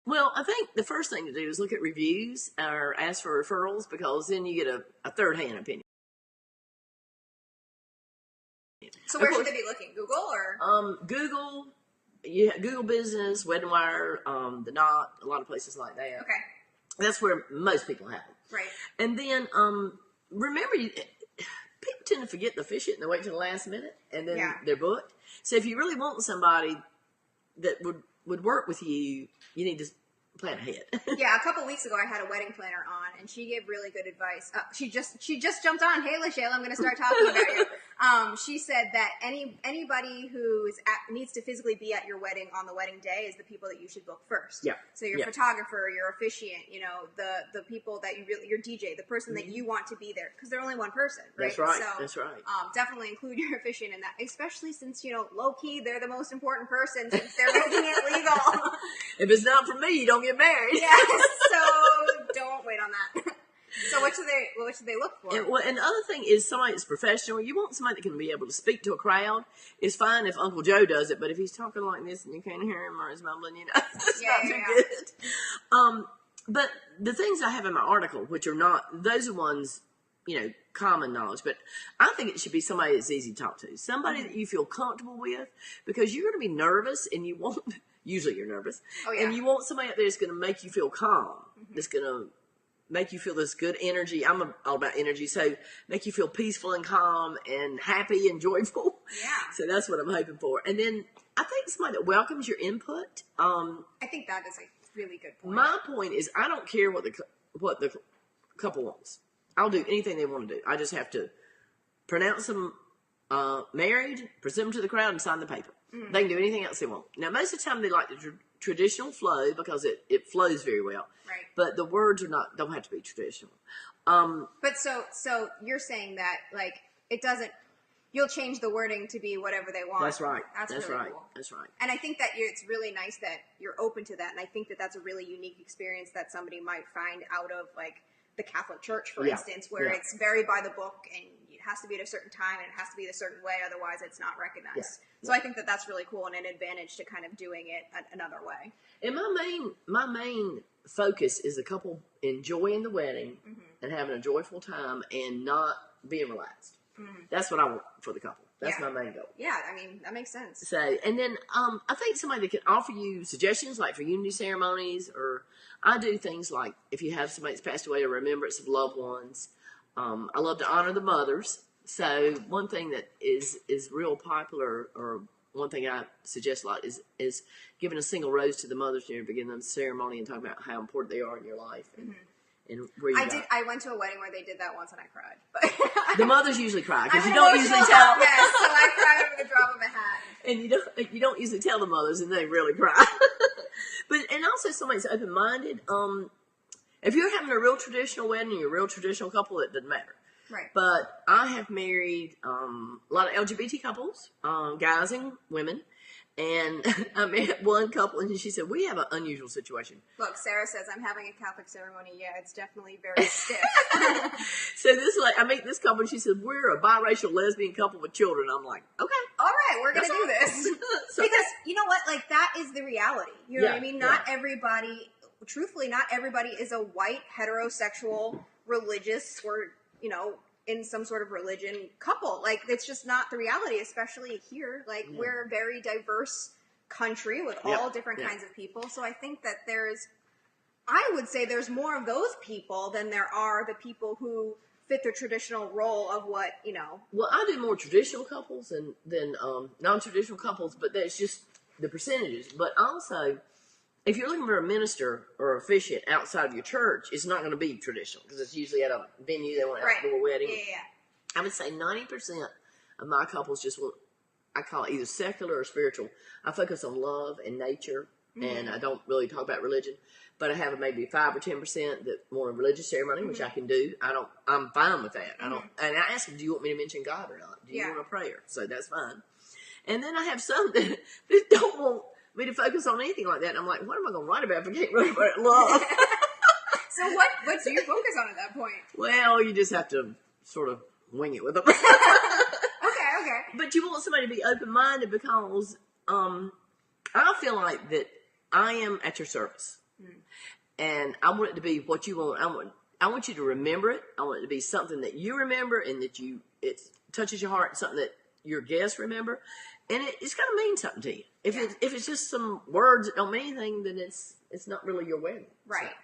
Well, I think the first thing to do is look at reviews or ask for referrals, because then you get a third-hand opinion. So where should they be looking? Google or? Google, Google Business, Wedding Wire, The Knot, a lot of places like that. Okay. That's where most people have them. Right. And then remember, people tend to forget the officiate and they wait till the last minute and then they're booked. So if you really want somebody that would work with you, you need to plan ahead. Yeah, a couple weeks ago I had a wedding planner on, and she gave really good advice. She just jumped on. Hey, LaShayla, I'm going to start talking about you. She said that anybody who needs to physically be at your wedding on the wedding day is the people that you should book first. Yeah. So your photographer, your officiant, the people that your DJ, the person that you want to be there, because they're only one person, right? That's right. So, that's right. Definitely include your officiant in that, especially since low key they're the most important person since they're making it legal. If it's not for me, you don't get married. Yes, so don't wait on that. So what should they look for? And the other thing is somebody that's professional. You want somebody that can be able to speak to a crowd. It's fine if Uncle Joe does it, but if he's talking like this and you can't hear him or he's mumbling, it's not too good. But the things I have in my article, which are not, those are ones, common knowledge, but I think it should be somebody that's easy to talk to. Somebody that you feel comfortable with, because you're going to be nervous and you won't, usually you're nervous. Oh, yeah. And you want somebody out there that's going to make you feel calm, that's going to make you feel this good energy. I'm all about energy, so make you feel peaceful and calm and happy and joyful. Yeah. So that's what I'm hoping for. And then I think somebody that welcomes your input. I think that is a really good point. My point is, I don't care what the couple wants. I'll do anything they want to do. I just have to pronounce them married, present them to the crowd, and sign the paper. Mm-hmm. They can do anything else they want. Now, most of the time, they like the traditional flow because it flows very well. Right. But the words don't have to be traditional. But so you're saying that it doesn't. You'll change the wording to be whatever they want. That's right. That's really right. Cool. That's right. And I think that it's really nice that you're open to that. And I think that that's a really unique experience that somebody might find out of the Catholic Church, for instance, where it's very by the book and it has to be at a certain time and it has to be a certain way, otherwise it's not recognized. Yeah. So I think that that's really cool and an advantage to kind of doing it another way. And my main focus is the couple enjoying the wedding and having a joyful time and not being relaxed. Mm-hmm. That's what I want for the couple. That's my main goal. Yeah, I mean, that makes sense. So, and then I think somebody that can offer you suggestions, like for unity ceremonies, or I do things like if you have somebody that's passed away, a remembrance of loved ones. I love to honor the mothers. So one thing that is real popular, or one thing I suggest a lot, is giving a single rose to the mothers during the beginning of the ceremony and talking about how important they are in your life. And, and where you I went to a wedding where they did that once and I cried. But the mothers usually cry because you don't usually tell. Yes, so I cried over the drop of a hat. And you don't usually tell the mothers, and they really cry. And also somebody's open minded. If you're having a real traditional wedding, you're a real traditional couple, it doesn't matter. Right. But I have married a lot of LGBT couples, guys and women. And I met one couple, and she said, we have an unusual situation. Look, Sarah says, I'm having a Catholic ceremony. Yeah, it's definitely very stiff. So I meet this couple, and she said, we're a biracial lesbian couple with children. I'm like, okay. All right, we're going to do this. So, because, you know what? That is the reality. You know what I mean? Not everybody, truthfully, not everybody is a white, heterosexual, religious, or, in some sort of religion couple. It's just not the reality, especially here. We're a very diverse country with all different kinds of people. So I think that I would say there's more of those people than there are the people who fit the traditional role of what, Well, I do more traditional couples than non-traditional couples, but that's just the percentages. But also, if you're looking for a minister or officiate outside of your church, it's not going to be traditional because it's usually at a venue. They want an outdoor wedding. Yeah. I would say 90% of my couples just want, I call it either secular or spiritual. I focus on love and nature, and I don't really talk about religion. But I have maybe 5 or 10% that want a religious ceremony, which I can do. I'm fine with that. I don't. And I ask them, do you want me to mention God or not? Do you want a prayer? So that's fine. And then I have some that don't want me to focus on anything like that. And I'm like, what am I going to write about if I can't write about love? So what do you focus on at that point? Well, you just have to sort of wing it with them. Okay. But you want somebody to be open-minded because I feel like that I am at your service. And I want it to be what you want. I want you to remember it. I want it to be something that you remember and that it touches your heart, something that your guests remember. And it's got to mean something to you. If it's just some words that don't mean anything, then it's not really your wedding. Right. So.